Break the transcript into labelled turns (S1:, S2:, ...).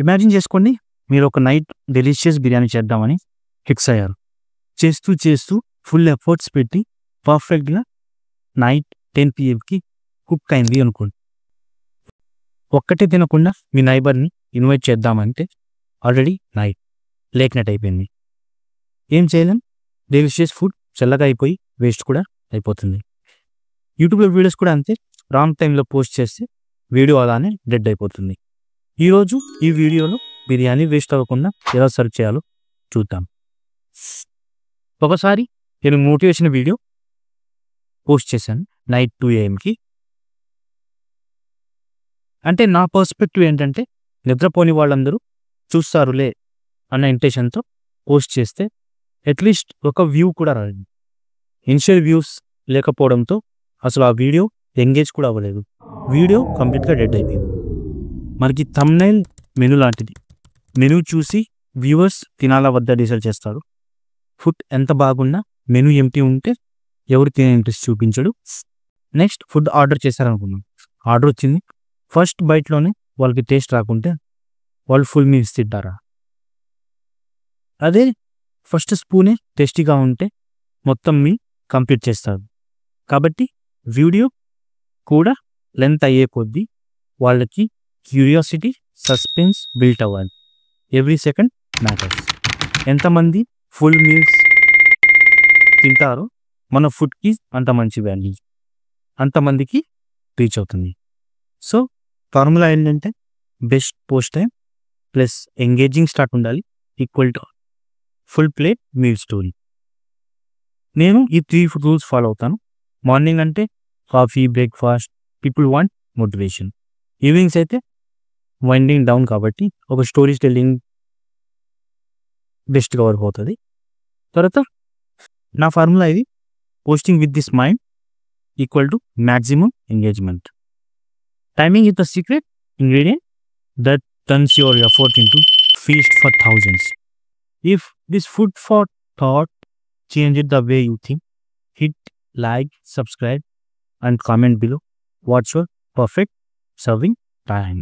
S1: Imagine చేసుకోండి, మీరు ఒక నైట్ డెలిషియస్ బిర్యానీ చేద్దామని ఫిక్స్ అయ్యారు. చేస్తూ ఫుల్ ఎఫర్ట్స్ పెట్టి పర్ఫెక్ట్గా నైట్ 10 PM కుక్ అయింది అనుకోండి. ఒక్కటే తినకుండా మీ నైబర్ని ఇన్వైట్ చేద్దామంటే ఆల్రెడీ నైట్ లేట్ నైట్ అయిపోయింది. ఏం చేయలేం, డెలిషియస్ ఫుడ్ చల్లగా అయిపోయి వేస్ట్ కూడా అయిపోతుంది. యూట్యూబ్లో వీడియోస్ కూడా అంతే, రాంగ్ టైంలో పోస్ట్ చేస్తే వీడియో అలానే డెడ్ అయిపోతుంది. ఈరోజు ఈ వీడియోలో బిర్యానీ వేస్ట్ అవ్వకుండా ఎలా సర్వ్ చేయాలో చూద్దాం. ఒకసారి నేను మోటివేషన్ వీడియో పోస్ట్ చేశాను నైట్ 2 AM. అంటే నా పర్స్పెక్టివ్ ఏంటంటే, నిద్రపోని వాళ్ళందరూ చూస్తారులే అన్న ఇంటెన్షన్తో పోస్ట్ చేస్తే అట్లీస్ట్ ఒక వ్యూ కూడా రాలేదు. ఇనిషియల్ వ్యూస్ లేకపోవడంతో అసలు ఆ వీడియో ఎంగేజ్ కూడా అవ్వలేదు. వీడియో కంప్లీట్గా డెడ్ అయిపోయింది. మనకి థంబ్నైల్ మెనూ లాంటిది. మెనూ చూసి వ్యూవర్స్ తినాలా వద్ద డిసైడ్ చేస్తారు. ఫుడ్ ఎంత బాగున్నా మెనూ ఎంటీ ఉంటే ఎవరు తినే ఇంట్రెస్ట్ చూపించడు. నెక్స్ట్ ఫుడ్ ఆర్డర్ చేశారనుకున్నాం, ఆర్డర్ వచ్చింది. ఫస్ట్ బైట్లోనే వాళ్ళకి టేస్ట్ రాకుంటే వాళ్ళు ఫుల్ మీల్స్ తింటారా? అదే ఫస్ట్ స్పూనే టేస్టీగా ఉంటే మొత్తం మీల్ కంప్లీట్ చేస్తారు. కాబట్టి వీడియో కూడా లెంత్ అయ్యే కొద్దీ వాళ్ళకి క్యూరియాసిటీ, సస్పెన్స్ బిల్ట్ అవ్వాలి. Every second matters. ఎంతమంది ఫుల్ మీల్స్ తింటారో మన ఫుడ్కి అంత మంచి వాల్యూ, అంతమందికి రీచ్ అవుతుంది. సో ఫార్ములా ఏంటంటే, best post time plus engaging start ఉండాలి equal to full plate meal story. నేను ఈ 3 రూల్స్ ఫాలో అవుతాను. మార్నింగ్ అంటే coffee, breakfast, people want motivation. Evenings అయితే వైండింగ్ డౌన్ కాబట్టి ఒక స్టోరీ టెల్లింగ్ బెస్ట్గా వర్క్ అవుతుంది. తర్వాత నా ఫార్ములా ఇది, posting with this mind equal to maximum engagement. Timing is the secret ingredient that turns your effort into feast for thousands. If this food for thought changed the way you think, hit like, subscribe and comment below what's your perfect serving time.